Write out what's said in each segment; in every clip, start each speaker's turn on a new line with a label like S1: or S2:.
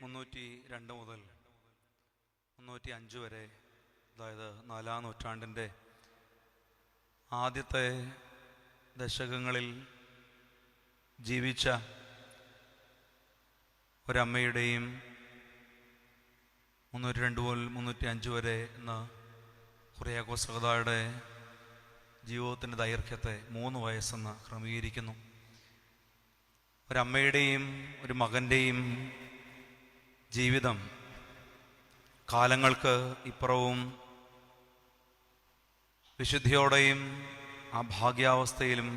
S1: 302 മുതൽ 305 വരെ, അതായത് 4-ാം നൂറ്റാണ്ടിൻ്റെ ആദ്യത്തെ ദശകങ്ങളിൽ ജീവിച്ച ഒരമ്മയുടെയും 302 മുതൽ 305 വരെ എന്ന കുറിയാക്കോസ് സഹോദരന്റെ ജീവിതത്തിൻ്റെ ദൈർഘ്യത്തെ 3 വയസ്സെന്ന് ക്രമീകരിക്കുന്നു. ഒരമ്മയുടെയും ഒരു മകൻ്റെയും ജീവിതം കാലങ്ങൾക്ക് ഇപ്പുറവും വിശുദ്ധിയോടെയും ആ ഭാഗ്യാവസ്ഥയിലും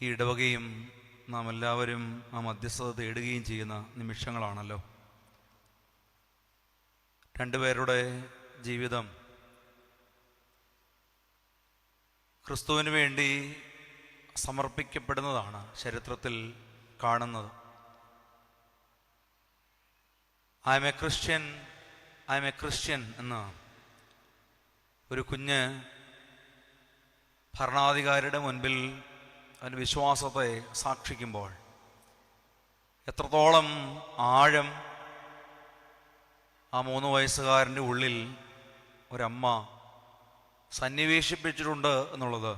S1: ഈ ഇടവകയും നാം എല്ലാവരും ആ മധ്യസ്ഥത തേടുകയും ചെയ്യുന്ന നിമിഷങ്ങളാണല്ലോ. രണ്ടുപേരുടെ ജീവിതം ക്രിസ്തുവിന് വേണ്ടി സമർപ്പിക്കപ്പെടുന്നതാണ് ചരിത്രത്തിൽ കാണുന്നത്. ഐ എം എ ക്രിസ്ത്യൻ എന്ന ഒരു കുഞ്ഞ് ഭരണാധികാരിയുടെ മുൻപിൽ അവൻ്റെ വിശ്വാസത്തെ സാക്ഷിക്കുമ്പോൾ എത്രത്തോളം ആഴം ആ 3 വയസ്സുകാരൻ്റെ ഉള്ളിൽ ഒരമ്മ സന്നിവേശിപ്പിച്ചിട്ടുണ്ട് എന്നുള്ളത്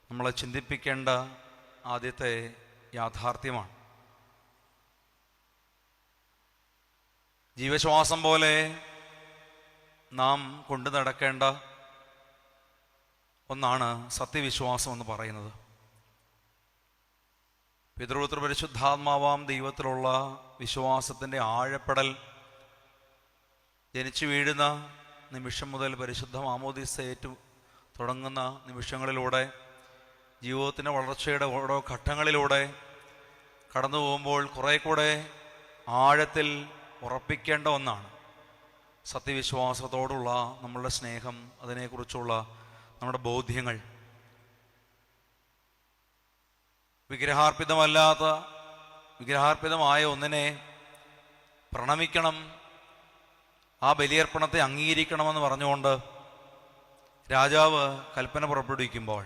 S1: നമ്മളെ ചിന്തിപ്പിക്കേണ്ട ആദ്യത്തെ യാഥാർത്ഥ്യമാണ്. ജീവശ്വാസം പോലെ നാം കൊണ്ടു നടക്കേണ്ട ഒന്നാണ് സത്യവിശ്വാസം എന്ന് പറയുന്നത്. പിതൃപുത്ര പരിശുദ്ധാത്മാവാം ദൈവത്തിലുള്ള വിശ്വാസത്തിൻ്റെ ആഴപ്പെടൽ ജനിച്ചു വീഴുന്ന നിമിഷം മുതൽ പരിശുദ്ധ മാമോദീസയേറ്റു തുടങ്ങുന്ന നിമിഷങ്ങളിലൂടെ ജീവിതത്തിൻ്റെ വളർച്ചയുടെ ഓരോ ഘട്ടങ്ങളിലൂടെ കടന്നു പോകുമ്പോൾ കുറേ കൂടെ ആഴത്തിൽ ഉറപ്പിക്കേണ്ട ഒന്നാണ് സത്യവിശ്വാസത്തോടുള്ള നമ്മളുടെ സ്നേഹം, അതിനെക്കുറിച്ചുള്ള നമ്മുടെ ബോധ്യങ്ങൾ. വിഗ്രഹാർപ്പിതമായ ഒന്നിനെ പ്രണമിക്കണം, ആ ബലിയർപ്പണത്തെ അംഗീകരിക്കണമെന്ന് പറഞ്ഞുകൊണ്ട് രാജാവ് കൽപ്പന പുറപ്പെടുവിക്കുമ്പോൾ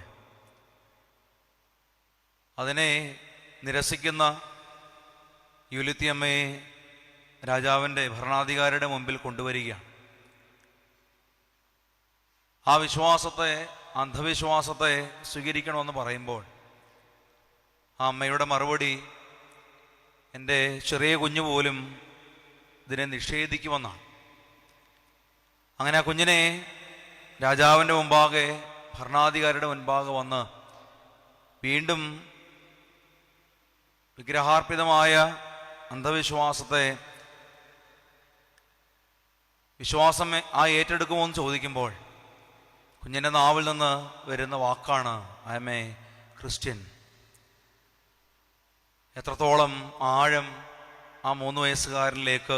S1: അതിനെ നിരസിക്കുന്ന യുലിത്തിയമ്മയെ രാജാവിൻ്റെ ഭരണാധികാരിയുടെ മുമ്പിൽ കൊണ്ടുവരികയാണ്. ആ വിശ്വാസത്തെ, അന്ധവിശ്വാസത്തെ സ്വീകരിക്കണമെന്ന് പറയുമ്പോൾ ആ അമ്മയുടെ മറുപടി എൻ്റെ ചെറിയ കുഞ്ഞു പോലും ഇതിനെ നിഷേധിക്കുമെന്നാണ്. അങ്ങനെ ആ കുഞ്ഞിനെ രാജാവിൻ്റെ മുമ്പാകെ, ഭരണാധികാരിയുടെ മുൻപാകെ വന്ന് വീണ്ടും വിഗ്രഹാർപ്പിതമായ അന്ധവിശ്വാസത്തെ വിശ്വാസം ഏറ്റെടുക്കുമോ എന്ന് ചോദിക്കുമ്പോൾ കുഞ്ഞിൻ്റെ നാവിൽ നിന്ന് വരുന്ന വാക്കാണ് ഐ എം എ ക്രിസ്ത്യൻ. എത്രത്തോളം ആഴം ആ 3 വയസ്സുകാരനിലേക്ക്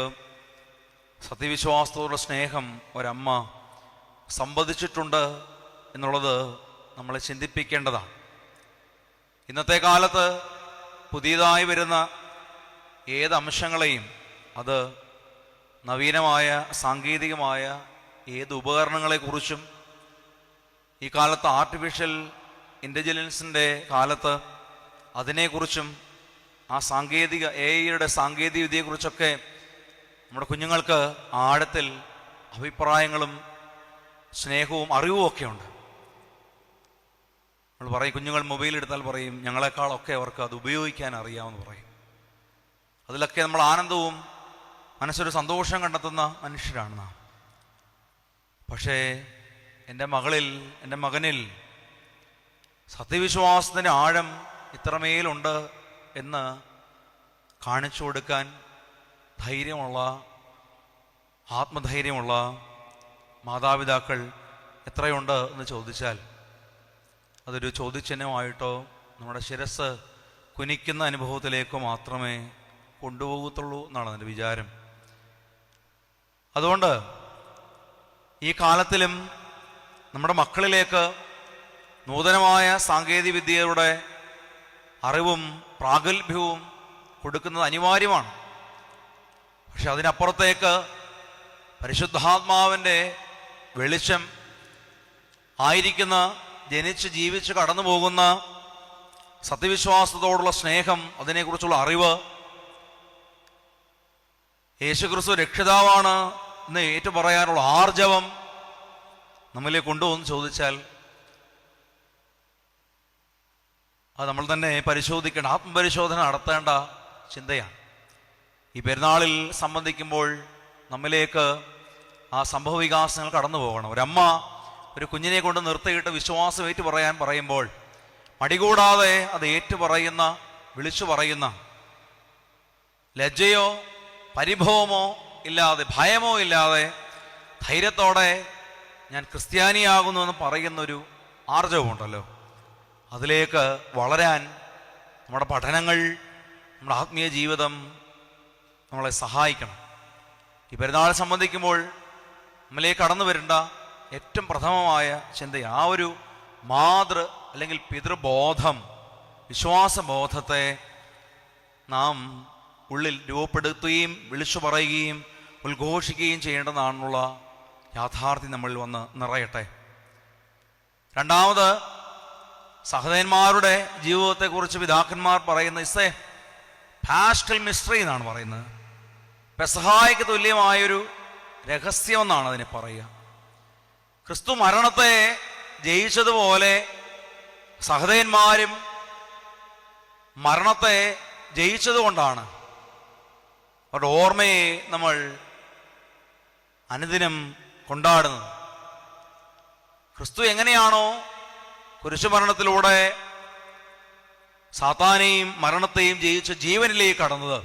S1: സത്യവിശ്വാസത്തോടുള്ള സ്നേഹം ഒരമ്മ സംവദിച്ചിട്ടുണ്ട് എന്നുള്ളത് നമ്മളെ ചിന്തിപ്പിക്കേണ്ടതാണ്. ഇന്നത്തെ കാലത്ത് പുതിയതായി വരുന്ന ഏത് അംശങ്ങളെയും, അത് നവീനമായ സാങ്കേതികമായ ഏത് ഉപകരണങ്ങളെക്കുറിച്ചും, ഈ കാലത്ത് ആർട്ടിഫിഷ്യൽ ഇൻ്റലിജൻസിൻ്റെ കാലത്ത് അതിനെക്കുറിച്ചും, ആ AI-യുടെ സാങ്കേതിക വിദ്യയെക്കുറിച്ചൊക്കെ നമ്മുടെ കുഞ്ഞുങ്ങൾക്ക് ആഴത്തിൽ അഭിപ്രായങ്ങളും സ്നേഹവും അറിവും ഒക്കെ ഉണ്ട്. നമ്മൾ പറയും, കുഞ്ഞുങ്ങൾ മൊബൈൽ എടുത്താൽ പറയും ഞങ്ങളെക്കാളൊക്കെ അവർക്ക് അത് ഉപയോഗിക്കാൻ അറിയാമെന്ന് പറയും. അതിലൊക്കെ നമ്മൾ ആനന്ദവും മനസ്സൊരു സന്തോഷം കണ്ടെത്തുന്ന മനുഷ്യരാണ് നാം. പക്ഷേ എൻ്റെ മകനിൽ സത്യവിശ്വാസത്തിൻ്റെ ആഴം ഇത്രമേലുണ്ട് എന്ന് കാണിച്ചു കൊടുക്കാൻ ആത്മധൈര്യമുള്ള മാതാപിതാക്കൾ എത്രയുണ്ട് എന്ന് ചോദിച്ചാൽ അതൊരു ചോദ്യചിഹ്നമായിട്ടോ നമ്മുടെ ശിരസ് കുനിക്കുന്ന അനുഭവത്തിലേക്കോ മാത്രമേ കൊണ്ടുപോകത്തുള്ളൂ എന്നാണ് എൻ്റെ വിചാരം. അതുകൊണ്ട് ഈ കാലത്തിലും നമ്മുടെ മക്കളിലേക്ക് നൂതനമായ സാങ്കേതിക വിദ്യയുടെ അറിവും പ്രാഗൽഭ്യവും കൊടുക്കുന്നത് അനിവാര്യമാണ്. പക്ഷെ അതിനപ്പുറത്തേക്ക് പരിശുദ്ധാത്മാവിൻ്റെ വെളിച്ചം ആയിരിക്കുന്ന, ജനിച്ച് ജീവിച്ച് കടന്നു പോകുന്ന സത്യവിശ്വാസത്തോടുള്ള സ്നേഹം, അതിനെക്കുറിച്ചുള്ള അറിവ്, യേശുക്രിസ്തു രക്ഷിതാവാണ് എന്ന് ഏറ്റുപറയാനുള്ള ആർജവം നമ്മളിലേക്ക് കൊണ്ടുവന്ന് ചോദിച്ചാൽ അത് നമ്മൾ തന്നെ പരിശോധിക്കേണ്ട, ആത്മപരിശോധന നടത്തേണ്ട ചിന്തയാണ്. ഈ പെരുന്നാളിൽ സംബന്ധിക്കുമ്പോൾ നമ്മിലേക്ക് ആ സംഭവ വികാസങ്ങൾ കടന്നു പോകണം. ഒരമ്മ ഒരു കുഞ്ഞിനെ കൊണ്ട് നിർത്തിയിട്ട് വിശ്വാസം പറയുമ്പോൾ മടികൂടാതെ അത് ഏറ്റുപറയുന്ന, വിളിച്ചു പറയുന്ന, ലജ്ജയോ പരിഭവമോ ഇല്ലാതെ, ഭയമോ ഇല്ലാതെ ധൈര്യത്തോടെ ഞാൻ ക്രിസ്ത്യാനിയാകുന്നു എന്ന് പറയുന്നൊരു ആർജവമുണ്ടല്ലോ, അതിലേക്ക് വളരാൻ നമ്മുടെ പഠനങ്ങൾ, നമ്മുടെ ആത്മീയ ജീവിതം നമ്മളെ സഹായിക്കണം. ഈ പെരുന്നാൾ സംബന്ധിക്കുമ്പോൾ നമ്മളിലേക്ക് കടന്നു വരേണ്ട ഏറ്റവും പ്രഥമമായ ചിന്ത ആ ഒരു അല്ലെങ്കിൽ പിതൃബോധം, വിശ്വാസബോധത്തെ നാം ഉള്ളിൽ രൂപപ്പെടുത്തുകയും വിളിച്ചു പറയുകയും ഉദ്ഘോഷിക്കുകയും ചെയ്യേണ്ടതാണെന്നുള്ള യാഥാർത്ഥ്യം നമ്മളിൽ വന്ന് നിറയട്ടെ. രണ്ടാമത്, സഹോദരന്മാരുടെ ജീവിതത്തെക്കുറിച്ച് പിതാക്കന്മാർ പറയുന്ന ഇസ് എ പാസ്റ്റൽ മിസ്റ്ററി എന്നാണ് പറയുന്നത്. പെസഹായ്ക്ക് തുല്യമായൊരു രഹസ്യമെന്നാണ് അതിനെ പറയുക. ക്രിസ്തു മരണത്തെ ജയിച്ചതുപോലെ സഹോദരന്മാരും മരണത്തെ ജയിച്ചതുകൊണ്ടാണ് അവരുടെ ഓർമ്മയെ നമ്മൾ അനുദിനം കൊണ്ടാടുന്നത്. ക്രിസ്തു എങ്ങനെയാണോ കുരിശുമരണത്തിലൂടെ സാത്താനെയും മരണത്തെയും ജയിച്ച് ജീവനിലേക്ക് കടന്നത്,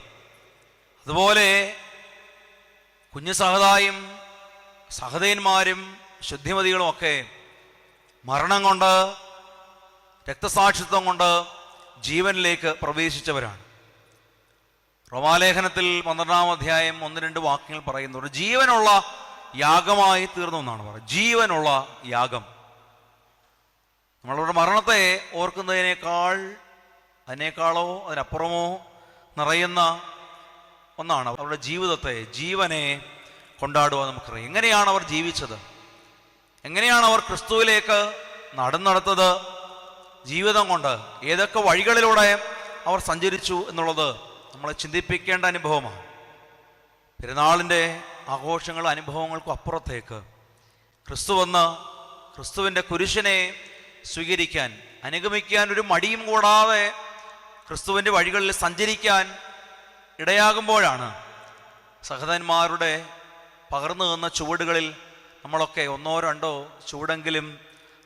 S1: അതുപോലെ കുഞ്ഞു സഹതായും സഹതയന്മാരും ശുദ്ധിമതികളും ഒക്കെ മരണം കൊണ്ട്, രക്തസാക്ഷിത്വം കൊണ്ട് ജീവനിലേക്ക് പ്രവേശിച്ചവരാണ്. റോമാലേഖനത്തിൽ 12-ാം അധ്യായം 1-2 വാക്യങ്ങൾ പറയുന്നു, ഒരു ജീവനുള്ള യാഗമായി തീർന്നു എന്നാണ് പറയുന്നത്. ജീവനുള്ള യാഗം. നമ്മളുടെ മരണത്തെ അതിനേക്കാളോ അതിനപ്പുറമോ നിറയുന്ന ഒന്നാണ് അവരുടെ ജീവിതത്തെ, ജീവനെ കൊണ്ടാടുക. നമുക്കറിയാം എങ്ങനെയാണ് അവർ ജീവിച്ചത്, എങ്ങനെയാണ് അവർ ക്രിസ്തുവിലേക്ക് നടന്നെടുത്തത്, ജീവിതം കൊണ്ട് ഏതൊക്കെ വഴികളിലൂടെ അവർ സഞ്ചരിച്ചു എന്നുള്ളത് നമ്മളെ ചിന്തിപ്പിക്കേണ്ട അനുഭവമാണ്. പെരുന്നാളിൻ്റെ ആഘോഷങ്ങളും അനുഭവങ്ങൾക്കും അപ്പുറത്തേക്ക് ക്രിസ്തു വന്ന് ക്രിസ്തുവിൻ്റെ കുരിശിനെ സ്വീകരിക്കാൻ, അനുഗമിക്കാൻ ഒരു മടിയും കൂടാതെ ക്രിസ്തുവിൻ്റെ വഴികളിൽ സഞ്ചരിക്കാൻ ഇടയാകുമ്പോഴാണ് സഹോദരന്മാരുടെ പകർന്നു തന്ന ചുവടുകളിൽ നമ്മളൊക്കെ 1-2 ചുവടെങ്കിലും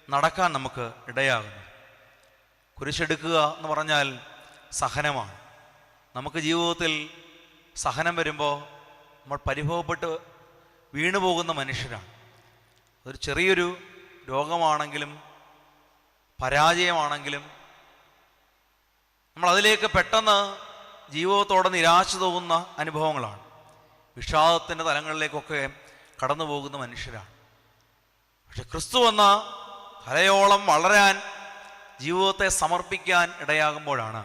S1: നടക്കാൻ നമുക്ക് ഇടയാകുന്നു. കുരിശെടുക്കുക എന്ന് പറഞ്ഞാൽ സഹനമാണ്. നമുക്ക് ജീവിതത്തിൽ സഹനം വരുമ്പോൾ നമ്മൾ പരിഭവപ്പെട്ട് വീണുപോകുന്ന മനുഷ്യരാണ്. അതൊരു ചെറിയൊരു രോഗമാണെങ്കിലും പരാജയമാണെങ്കിലും നമ്മൾ അതിലേക്ക് പെട്ടെന്ന് ജീവിതത്തോടെ നിരാശ തോന്നുന്ന അനുഭവങ്ങളാണ്. വിഷാദത്തിൻ്റെ തലങ്ങളിലേക്കൊക്കെ കടന്നു പോകുന്ന മനുഷ്യരാണ്. പക്ഷെ ക്രിസ്തു വന്ന കലയോളം വളരാൻ, ജീവിതത്തെ സമർപ്പിക്കാൻ ഇടയാകുമ്പോഴാണ്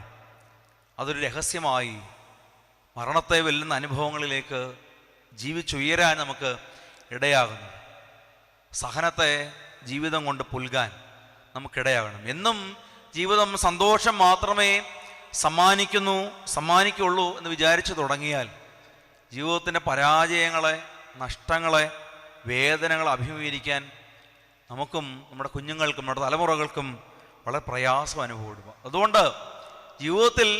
S1: അതൊരു രഹസ്യമായി മരണത്തെ വെല്ലുന്ന അനുഭവങ്ങളിലേക്ക് ജീവിച്ചുയരാൻ നമുക്ക് ഇടയാകുന്നു. സഹനത്തെ ജീവിതം കൊണ്ട് പുൽകാൻ നമുക്കിടയാകണം. എന്നും ജീവിതം സന്തോഷം മാത്രമേ സമ്മാനിക്കുള്ളൂ എന്ന് വിചാരിച്ചു തുടങ്ങിയാൽ ജീവിതത്തിൻ്റെ പരാജയങ്ങളെ, നഷ്ടങ്ങളെ, വേദനകളെ അഭിമുഖീകരിക്കാൻ നമുക്കും നമ്മുടെ കുഞ്ഞുങ്ങൾക്കും നമ്മുടെ തലമുറകൾക്കും വളരെ പ്രയാസം അനുഭവപ്പെടുക. അതുകൊണ്ട് ജീവിതത്തിൽ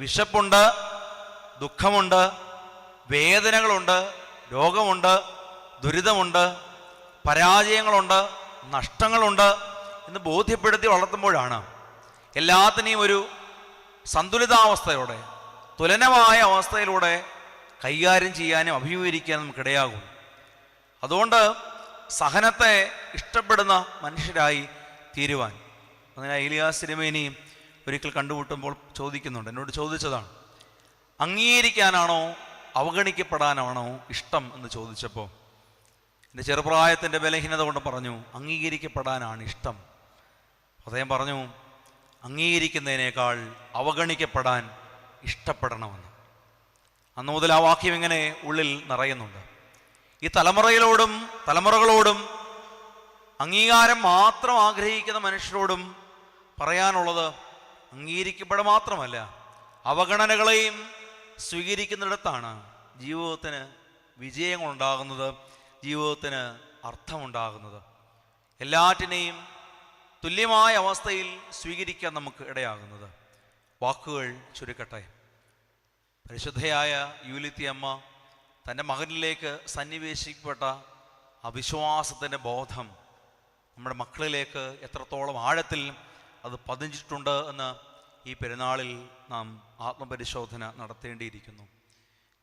S1: വിശപ്പുണ്ട്, ദുഃഖമുണ്ട്, വേദനകളുണ്ട്, രോഗമുണ്ട്, ദുരിതമുണ്ട്, പരാജയങ്ങളുണ്ട്, നഷ്ടങ്ങളുണ്ട് എന്ന് ബോധ്യപ്പെടുത്തി വളർത്തുമ്പോഴാണ് എല്ലാത്തിനെയും ഒരു സന്തുലിതാവസ്ഥയോടെ, തുലനമായ അവസ്ഥയിലൂടെ കൈകാര്യം ചെയ്യാനും അഭിമുഖീകരിക്കാനും നമുക്കിടയാകും. അതുകൊണ്ട് സഹനത്തെ ഇഷ്ടപ്പെടുന്ന മനുഷ്യരായി തീരുവാൻ, അതിന് ഏലിയാസ് തിരുമേനി ഒരിക്കൽ കണ്ടുമുട്ടുമ്പോൾ എന്നോട് ചോദിച്ചതാണ്, അംഗീകരിക്കാനാണോ അവഗണിക്കപ്പെടാനാണോ ഇഷ്ടം എന്ന് ചോദിച്ചപ്പോൾ എൻ്റെ ചെറുപ്രായത്തിൻ്റെ ബലഹീനത കൊണ്ട് പറഞ്ഞു അംഗീകരിക്കപ്പെടാനാണ് ഇഷ്ടം. അദ്ദേഹം പറഞ്ഞു അംഗീകരിക്കുന്നതിനേക്കാൾ അവഗണിക്കപ്പെടാൻ ഇഷ്ടപ്പെടണമെന്ന്. അന്നു മുതൽ ആ വാക്യം ഇങ്ങനെ ഉള്ളിൽ നിറയുന്നുണ്ട്. ഈ തലമുറകളോടും അംഗീകാരം മാത്രം ആഗ്രഹിക്കുന്ന മനുഷ്യരോടും പറയാനുള്ളത് അംഗീകരിക്കപ്പെട മാത്രമല്ല, അവഗണനകളെയും സ്വീകരിക്കുന്നിടത്താണ് ജീവിതത്തിന് വിജയങ്ങളുണ്ടാകുന്നത്, ജീവിതത്തിന് അർത്ഥമുണ്ടാകുന്നത്. എല്ലാറ്റിനെയും തുല്യമായ അവസ്ഥയിൽ സ്വീകരിക്കാൻ നമുക്ക് ഇടയാകുന്നത്. വാക്കുകൾ ചുരുക്കട്ടെ. പരിശുദ്ധയായ യൂലിത്തി അമ്മ തൻ്റെ മകനിലേക്ക് സന്നിവേശിക്കപ്പെട്ട അവിശ്വാസത്തിൻ്റെ ബോധം നമ്മുടെ മക്കളിലേക്ക് എത്രത്തോളം ആഴത്തിൽ അത് പതിഞ്ഞിട്ടുണ്ട് എന്ന് ഈ പെരുന്നാളിൽ നാം ആത്മപരിശോധന നടത്തേണ്ടിയിരിക്കുന്നു.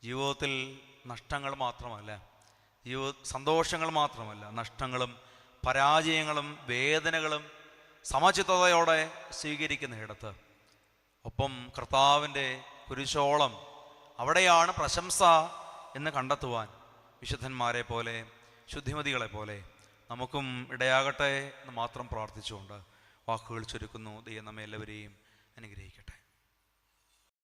S1: ജീവിതത്തിൽ നഷ്ടങ്ങൾ മാത്രമല്ല, സന്തോഷങ്ങൾ മാത്രമല്ല, നഷ്ടങ്ങളും പരാജയങ്ങളും വേദനകളും സമചിത്തതയോടെ സ്വീകരിക്കുന്നിടത്ത് ഒപ്പം കർത്താവിൻ്റെ കുരിശോളം അവിടെയാണ് പ്രശംസ എന്ന് കണ്ടെത്തുവാൻ വിശുദ്ധന്മാരെ പോലെ, ശുദ്ധിമതികളെ പോലെ നമുക്കും ഇടയാകട്ടെ എന്ന് മാത്രം പ്രാർത്ഥിച്ചുകൊണ്ട് വാക്കുകൾ ചുരുക്കുന്നു. ദൈവം നമ്മെ എല്ലാവരെയും അനുഗ്രഹിക്കട്ടെ.